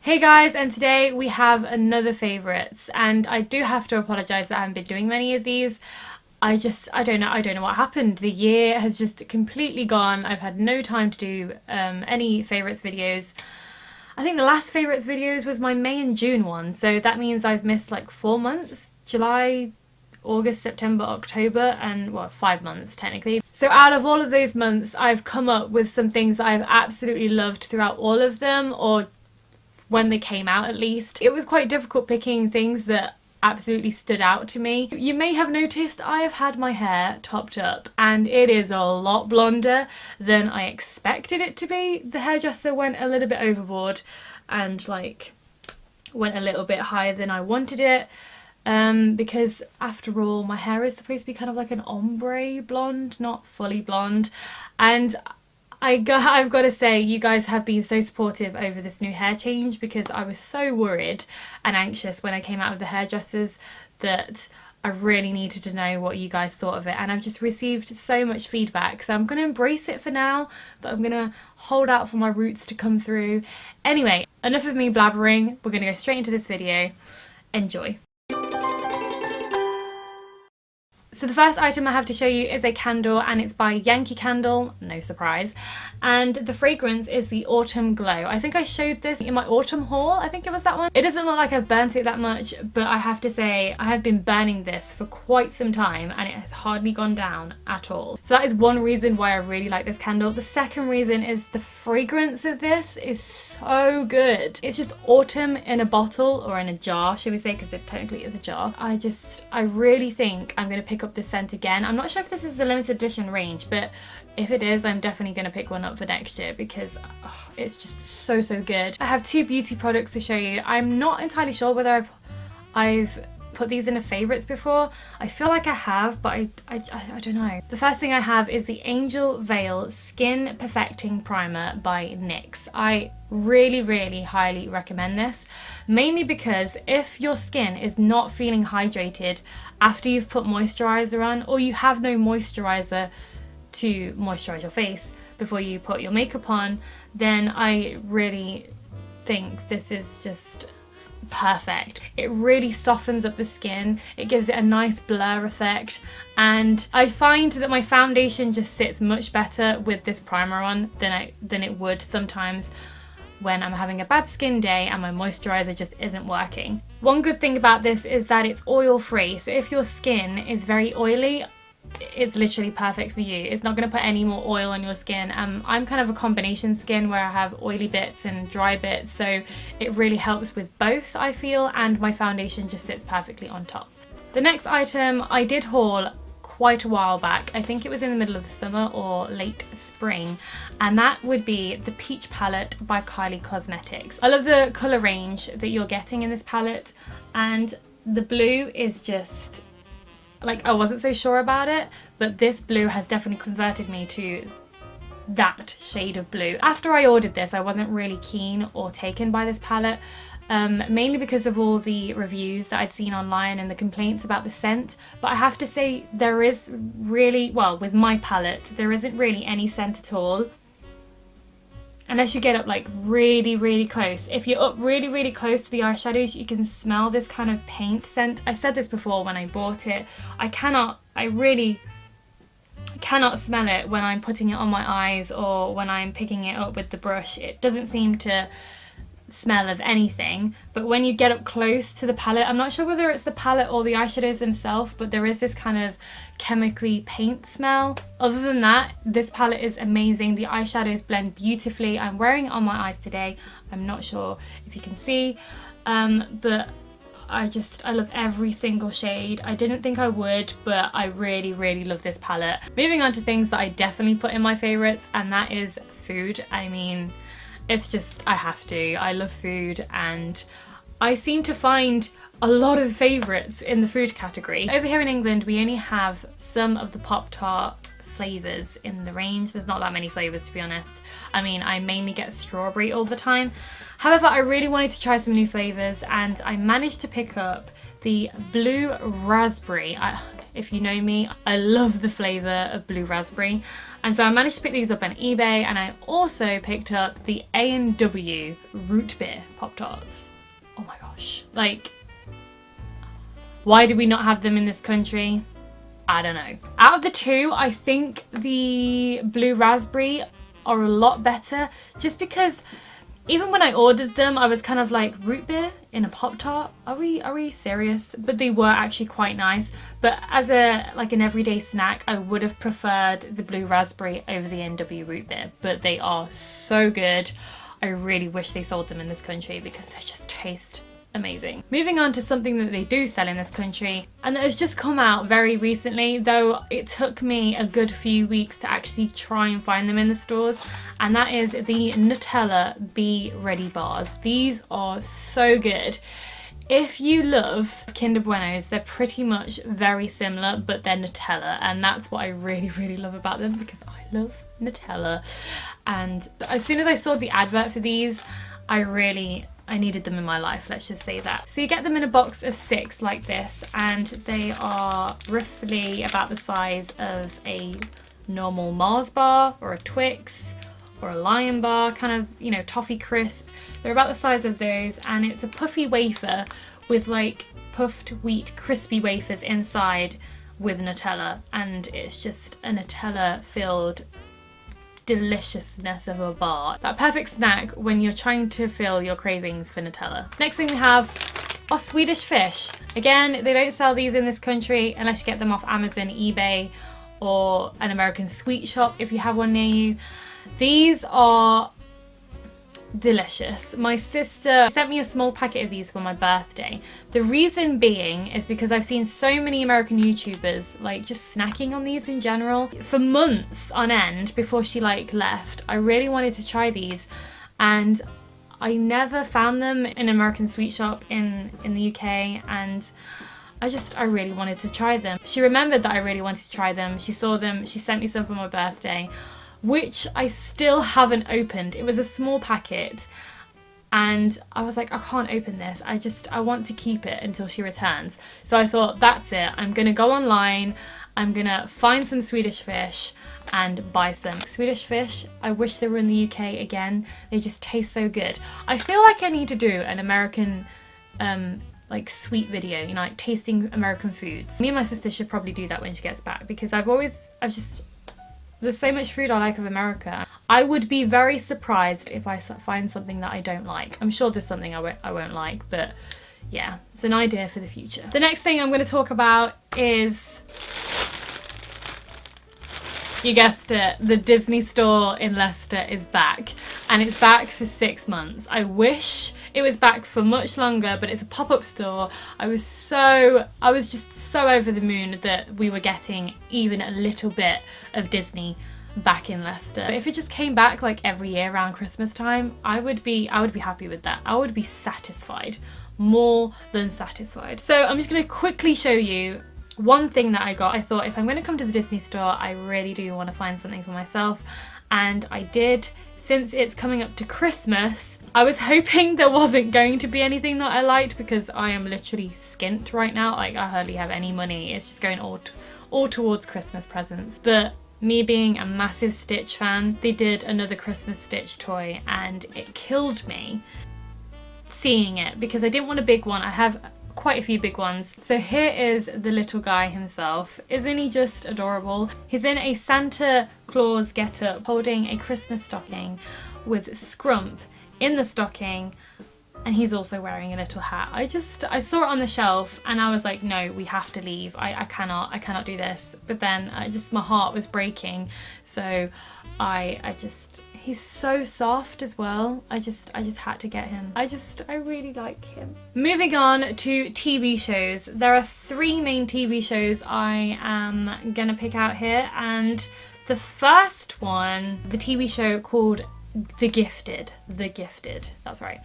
Hey guys, and today we have another favourites, and I do have to apologise that I haven't been doing many of these. I don't know what happened. The year has just completely gone. I've had no time to do any favourites videos. I think the last favourites videos was my May and June one, so that means I've missed like 4 months. July, August, September, October, and well, 5 months technically. So out of all of those months, I've come up with some things that I've absolutely loved throughout all of them, or when they came out at least. It was quite difficult picking things that absolutely stood out to me. You may have noticed I have had my hair topped up and it is a lot blonder than I expected it to be. The hairdresser went a little bit overboard and like went a little bit higher than I wanted it, because after all my hair is supposed to be kind of like an ombre blonde, not fully blonde, and I've got to say, you guys have been so supportive over this new hair change, because I was so worried and anxious when I came out of the hairdressers that I really needed to know what you guys thought of it, and I've just received so much feedback, so I'm going to embrace it for now, but I'm going to hold out for my roots to come through. Anyway, enough of me blabbering, we're going to go straight into this video. Enjoy. So the first item I have to show you is a candle, and it's by Yankee Candle, no surprise, and the fragrance is the Autumn Glow. I think I showed this in my autumn haul, I think it was that one. It doesn't look like I've burnt it that much, but I have to say I have been burning this for quite some time and it has hardly gone down at all. So that is one reason why I really like this candle. The second reason is the fragrance of this is so good. It's just autumn in a bottle, or in a jar, should we say, because it technically is a jar. I really think I'm going to pick up this scent again. I'm not sure if this is the limited edition range, but if it is, I'm definitely going to pick one up for next year, because it's just so good. I have two beauty products to show you. I'm not entirely sure whether I've put these in a favourites before. I feel like I have, but I don't know. The first thing I have is the Angel Veil Skin Perfecting Primer by NYX. I really highly recommend this, mainly because if your skin is not feeling hydrated after you've put moisturiser on, or you have no moisturiser to moisturise your face before you put your makeup on, then I really think this is just perfect. It really softens up the skin, it gives it a nice blur effect, and I find that my foundation just sits much better with this primer on than it would sometimes when I'm having a bad skin day and my moisturiser just isn't working. One good thing about this is that it's oil free, so if your skin is very oily, it's literally perfect for you. It's not going to put any more oil on your skin. I'm kind of a combination skin where I have oily bits and dry bits, so it really helps with both, I feel, and my foundation just sits perfectly on top. The next item I did haul quite a while back. I think it was in the middle of the summer or late spring, and that would be the Peach palette by Kylie Cosmetics. I love the colour range that you're getting in this palette, and the blue is just like, I wasn't so sure about it, but this blue has definitely converted me to that shade of blue. After I ordered this, I wasn't really keen or taken by this palette, mainly because of all the reviews that I'd seen online and the complaints about the scent. But I have to say, there is really, well, with my palette, there isn't really any scent at all, unless you get up like really close. If you're up really close to the eyeshadows, you can smell this kind of paint scent. I said this before when I bought it. I really cannot smell it when I'm putting it on my eyes or when I'm picking it up with the brush. It doesn't seem to smell of anything, but when you get up close to the palette, I'm not sure whether it's the palette or the eyeshadows themselves, but there is this kind of chemically paint smell. Other than that, this palette is amazing. The eyeshadows blend beautifully. I'm wearing it on my eyes today. I'm not sure if you can see, but I love every single shade. I didn't think I would, but I really love this palette. Moving on to things that I definitely put in my favorites, and that is food. I mean, it's just, I have to. I love food, and I seem to find a lot of favourites in the food category. Over here in England, we only have some of the Pop-Tart flavours in the range. There's not that many flavours, to be honest. I mean, I mainly get strawberry all the time. However, I really wanted to try some new flavours, and I managed to pick up the blue raspberry. If you know me, I love the flavour of blue raspberry. And so I managed to pick these up on eBay, and I also picked up the A&W root beer Pop-Tarts. Oh my gosh. Like, why do we not have them in this country? I don't know. Out of the two, I think the blue raspberry are a lot better, just because even when I ordered them, I was kind of like, root beer in a Pop-Tart? Are we serious? But they were actually quite nice. But as an everyday snack, I would have preferred the blue raspberry over the A&W root beer. But they are so good. I really wish they sold them in this country because they just taste amazing. Moving on to something that they do sell in this country, and that has just come out very recently, though it took me a good few weeks to actually try and find them in the stores, and that is the Nutella Be Ready bars. These are so good. If you love Kinder Buenos, they're pretty much very similar, but they're Nutella, and that's what I really, really love about them, because I love Nutella. And as soon as I saw the advert for these, I needed them in my life, let's just say that. So you get them in a box of 6 like this, and they are roughly about the size of a normal Mars bar or a Twix or a Lion bar, kind of, you know, toffee crisp. They're about the size of those, and it's a puffy wafer with like puffed wheat crispy wafers inside with Nutella, and it's just a Nutella filled deliciousness of a bar. That perfect snack when you're trying to fill your cravings for Nutella. Next thing we have are Swedish fish. Again, they don't sell these in this country unless you get them off Amazon, eBay, or an American sweet shop if you have one near you. These are delicious. My sister sent me a small packet of these for my birthday. The reason being is because I've seen so many American YouTubers like just snacking on these in general for months on end before she like left. I really wanted to try these, and I never found them in an American sweet shop in the UK, and I really wanted to try them. She remembered that I really wanted to try them. She saw them, she sent me some for my birthday, which I still haven't opened. It was a small packet, and I was like, I can't open this. I want to keep it until she returns. So I thought, that's it. I'm gonna go online, I'm gonna find some Swedish fish and buy some. Swedish fish, I wish they were in the UK again. They just taste so good. I feel like I need to do an American like sweet video, you know, like tasting American foods. Me and my sister should probably do that when she gets back, because there's so much food I like of America. I would be very surprised if I find something that I don't like. I'm sure there's something I won't like, but yeah, it's an idea for the future. The next thing I'm going to talk about is, you guessed it, the Disney store in Leicester is back, and it's back for 6 months. I wish it was back for much longer, but it's a pop-up store. I was just so over the moon that we were getting even a little bit of Disney back in Leicester. If it just came back like every year around Christmas time, I would be happy with that. I would be satisfied, more than satisfied. So I'm just going to quickly show you one thing that I got. I thought, if I'm going to come to the Disney store, I really do want to find something for myself, and I did. Since it's coming up to Christmas, I was hoping there wasn't going to be anything that I liked, because I am literally skint right now. Like, I hardly have any money. It's just going all towards Christmas presents. But me being a massive Stitch fan, they did another Christmas Stitch toy, and it killed me seeing it, because I didn't want a big one. I have quite a few big ones. So here is the little guy himself. Isn't he just adorable? He's in a Santa Claus getup, holding a Christmas stocking with Scrump in the stocking, and he's also wearing a little hat. I saw it on the shelf and I was like, no, we have to leave. I cannot do this. But then my heart was breaking. So he's so soft as well. I just had to get him. I really like him. Moving on to TV shows. There are 3 main TV shows I am gonna pick out here, and the first one, the TV show called The Gifted, that's right.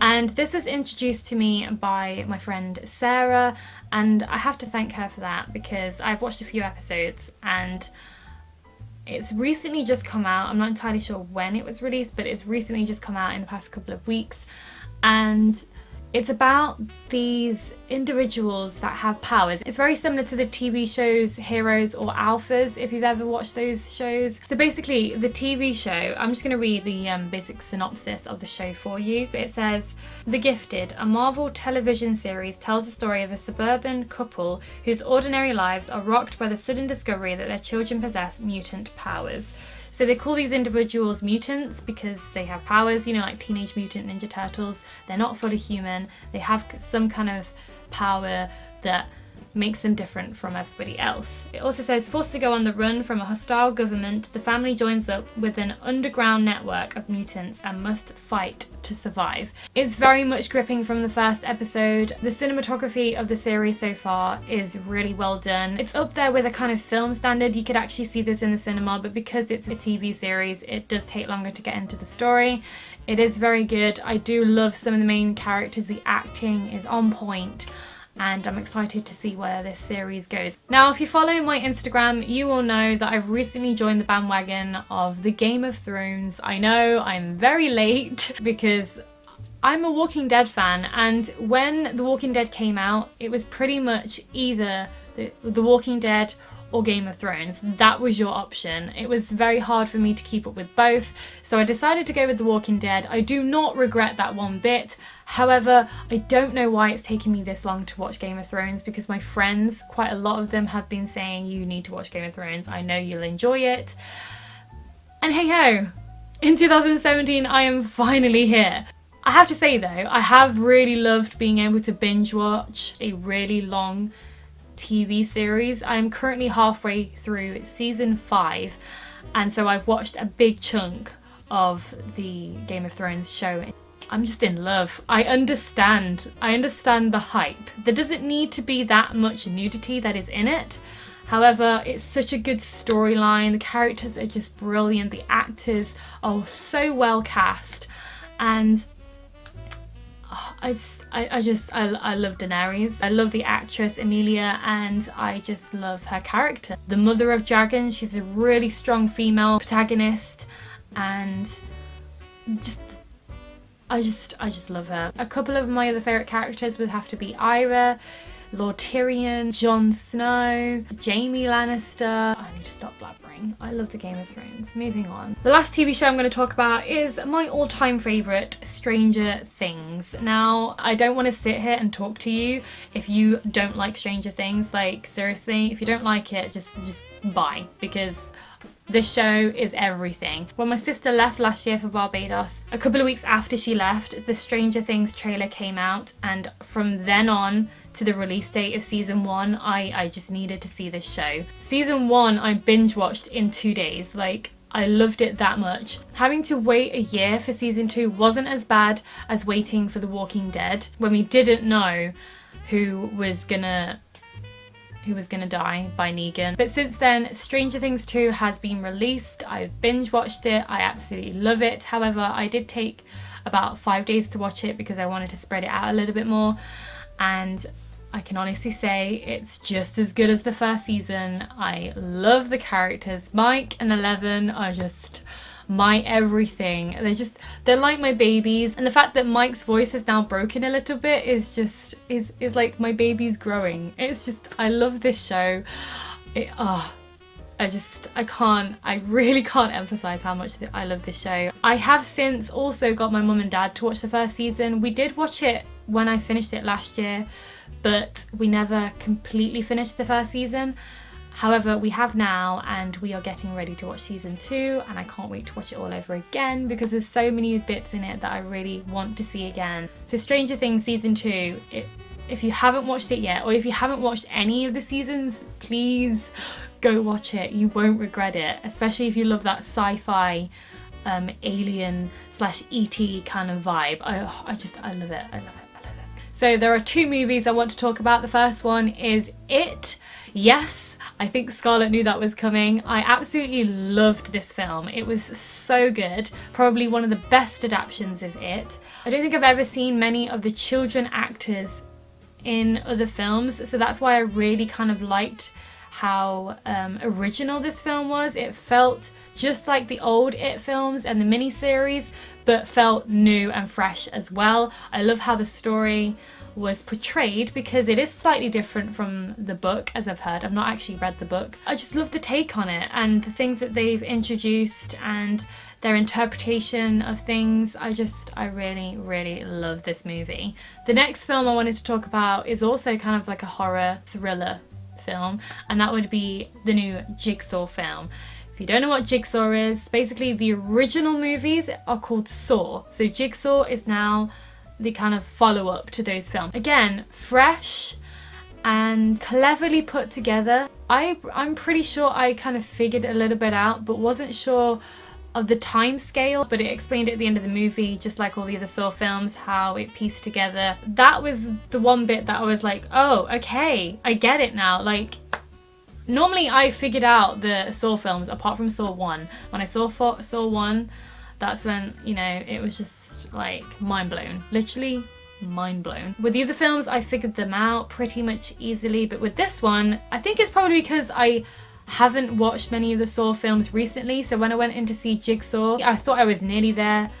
And this was introduced to me by my friend Sarah, and I have to thank her for that, because I've watched a few episodes and it's recently just come out. I'm not entirely sure when it was released, but it's recently just come out in the past couple of weeks, and It's about these individuals that have powers. It's very similar to the TV shows Heroes or Alphas, if you've ever watched those shows. So basically, the TV show, I'm just going to read the basic synopsis of the show for you. It says, The Gifted, a Marvel television series, tells the story of a suburban couple whose ordinary lives are rocked by the sudden discovery that their children possess mutant powers. So they call these individuals mutants because they have powers, you know, like Teenage Mutant Ninja Turtles. They're not fully human. They have some kind of power that makes them different from everybody else. It also says, forced to go on the run from a hostile government, the family joins up with an underground network of mutants and must fight to survive. It's very much gripping from the first episode. The cinematography of the series so far is really well done. It's up there with a kind of film standard. You could actually see this in the cinema, but because it's a TV series, it does take longer to get into the story. It is very good. I do love some of the main characters. The acting is on point, and I'm excited to see where this series goes. Now, if you follow my Instagram, you will know that I've recently joined the bandwagon of the Game of Thrones. I know I'm very late because I'm a Walking Dead fan, and when The Walking Dead came out, it was pretty much either The Walking Dead or Game of Thrones. That was your option. It was very hard for me to keep up with both, so I decided to go with The Walking Dead. I do not regret that one bit. However, I don't know why it's taken me this long to watch Game of Thrones, because my friends, quite a lot of them, have been saying you need to watch Game of Thrones. I know you'll enjoy it. And hey ho, in 2017 I am finally here. I have to say though, I have really loved being able to binge watch a really long TV series. I'm currently halfway through season 5, and so I've watched a big chunk of the Game of Thrones show. I'm just in love. I understand the hype. There doesn't need to be that much nudity that is in it. However, it's such a good storyline. The characters are just brilliant. The actors are so well cast, and I love Daenerys. I love the actress Emilia, and I just love her character. The Mother of Dragons, she's a really strong female protagonist, and I just love her. A couple of my other favourite characters would have to be Ira, Lord Tyrion, Jon Snow, Jaime Lannister. I need to stop blabbering. I love the Game of Thrones. Moving on. The last TV show I'm going to talk about is my all-time favourite, Stranger Things. Now, I don't want to sit here and talk to you if you don't like Stranger Things. Like, seriously, if you don't like it, just bye, because this show is everything. When my sister left last year for Barbados, a couple of weeks after she left, the Stranger Things trailer came out, and from then on to the release date of season 1, I just needed to see this show. Season 1 I binge watched in 2 days. Like, I loved it that much. Having to wait a year for season 2 wasn't as bad as waiting for The Walking Dead, when we didn't know who was gonna die by Negan. But since then, Stranger Things 2 has been released. I've binge watched it. I absolutely love it. However, I did take about 5 days to watch it because I wanted to spread it out a little bit more, and I can honestly say it's just as good as the first season. I love the characters. Mike and Eleven are just my everything. They're like my babies, and the fact that Mike's voice is now broken a little bit is like my baby's growing. It's just, I love this show. I really can't emphasize how much I love this show. I have since also got my mum and dad to watch the first season. We did watch it when I finished it last year, but we never completely finished the first season. However, we have now, and we are getting ready to watch season 2, and I can't wait to watch it all over again because there's so many bits in it that I really want to see again. So Stranger Things season 2, if you haven't watched it yet, or if you haven't watched any of the seasons, please go watch it. You won't regret it, especially if you love that sci-fi alien / ET kind of vibe. I love it. So there are 2 movies I want to talk about. The first one is It. Yes, I think Scarlett knew that was coming. I absolutely loved this film. It was so good. Probably one of the best adaptations of It. I don't think I've ever seen many of the children actors in other films, so that's why I really kind of liked how original this film was. It felt just like the old It films and the miniseries, but felt new and fresh as well. I love how the story was portrayed because it is slightly different from the book, as I've heard. I've not actually read the book. I just love the take on it and the things that they've introduced and their interpretation of things. I really love this movie. The next film I wanted to talk about is also kind of like a horror thriller film, and that would be the new Jigsaw film. If you don't know what Jigsaw is, basically the original movies are called Saw. So Jigsaw is now the kind of follow-up to those films. Again, fresh and cleverly put together. I'm pretty sure I kind of figured a little bit out, but wasn't sure of the time scale, but it explained at the end of the movie, just like all the other Saw films, how it pieced together. That was the one bit that I was like, oh, okay, I get it now. Like, normally I figured out the Saw films apart from Saw 1. When I saw Saw 1, that's when, you know, it was just like mind blown. Literally mind blown. With the other films, I figured them out pretty much easily, but with this one, I think it's probably because I haven't watched many of the Saw films recently, so when I went in to see Jigsaw, I thought I was nearly there,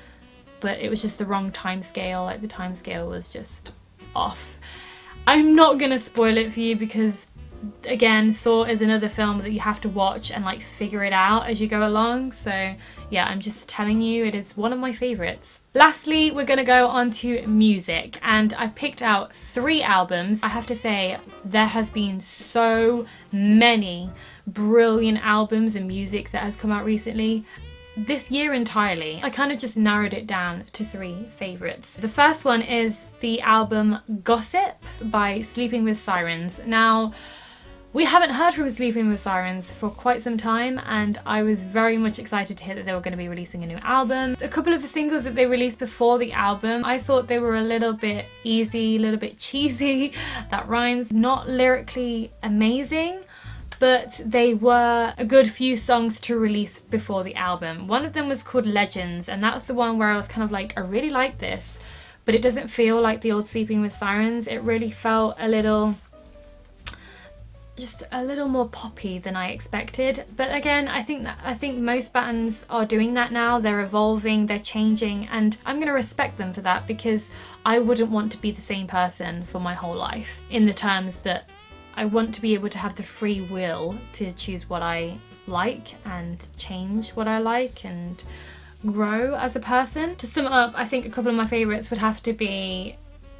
but it was just the wrong time scale. Like, the time scale was just off. I'm not gonna spoil it for you because, again, Saw is another film that you have to watch and like figure it out as you go along. So yeah, I'm just telling you, it is one of my favorites. Lastly, we're gonna go on to music, and I've picked out 3 albums. I have to say, there has been so many brilliant albums and music that has come out recently. This year entirely, I kind of just narrowed it down to 3 favorites. The first one is the album Gossip by Sleeping with Sirens. Now, we haven't heard from Sleeping with Sirens for quite some time, and I was very much excited to hear that they were going to be releasing a new album. A couple of the singles that they released before the album, I thought they were a little bit easy, a little bit cheesy. That rhymes. Not lyrically amazing, but they were a good few songs to release before the album. One of them was called Legends, and that was the one where I was kind of like, I really like this, but it doesn't feel like the old Sleeping with Sirens. It really felt just a little more poppy than I expected. But again, I think most bands are doing that now. They're evolving, they're changing, and I'm gonna respect them for that, because I wouldn't want to be the same person for my whole life, in the terms that I want to be able to have the free will to choose what I like and change what I like and grow as a person. To sum it up, I think a couple of my favourites would have to be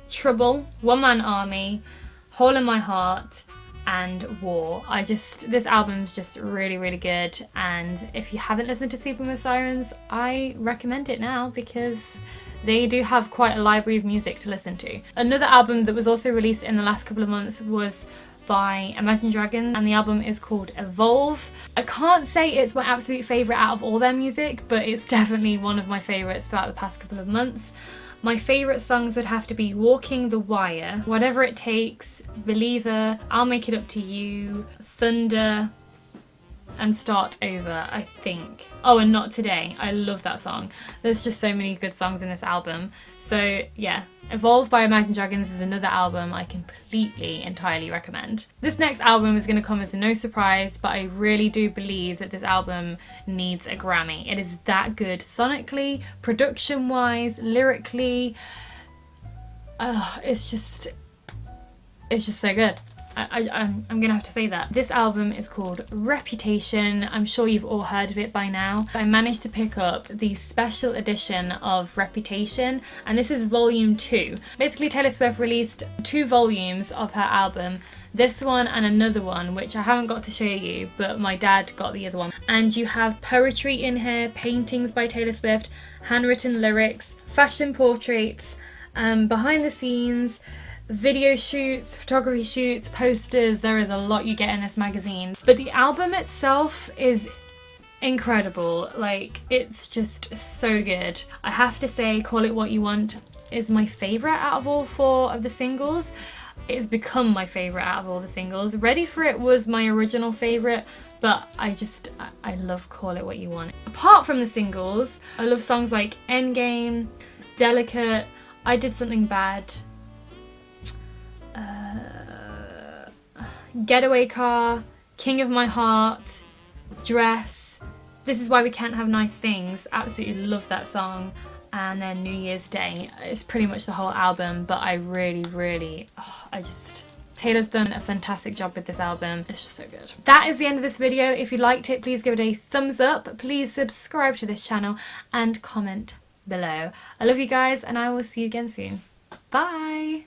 Trouble, One Man Army, Hole in My Heart, and War. This album's just really good, and if you haven't listened to Sleeping with Sirens, I recommend it now, because they do have quite a library of music to listen to. Another album that was also released in the last couple of months was by Imagine Dragons, and the album is called Evolve. I can't say it's my absolute favourite out of all their music, but it's definitely one of my favourites throughout the past couple of months. My favourite songs would have to be Walking the Wire, Whatever It Takes, Believer, I'll Make It Up to You, Thunder, and Start Over, I think. Oh, and Not Today. I love that song. There's just so many good songs in this album. So yeah, Evolve by Imagine Dragons is another album I entirely recommend. This next album is going to come as no surprise, but I really do believe that this album needs a Grammy. It is that good sonically, production wise, lyrically. It's just so good. I'm gonna have to say that. This album is called Reputation. I'm sure you've all heard of it by now. I managed to pick up the special edition of Reputation, and this is volume 2. Basically, Taylor Swift released 2 volumes of her album, this one and another one, which I haven't got to show you, but my dad got the other one. And you have poetry in here, paintings by Taylor Swift, handwritten lyrics, fashion portraits, behind the scenes, video shoots, photography shoots, posters. There is a lot you get in this magazine. But the album itself is incredible. Like, it's just so good. I have to say, Call It What You Want is my favourite out of all 4 of the singles. It has become my favourite out of all the singles. Ready For It was my original favourite, but I love Call It What You Want. Apart from the singles, I love songs like Endgame, Delicate, I Did Something Bad, Getaway Car, King of My Heart, Dress, This Is Why We Can't Have Nice Things. Absolutely love that song. and then New Year's Day. It's pretty much the whole album, but I really, Taylor's done a fantastic job with this album. It's just so good. That is the end of this video. If you liked it, please give it a thumbs up. Please subscribe to this channel and comment below. I love you guys, and I will see you again soon. Bye!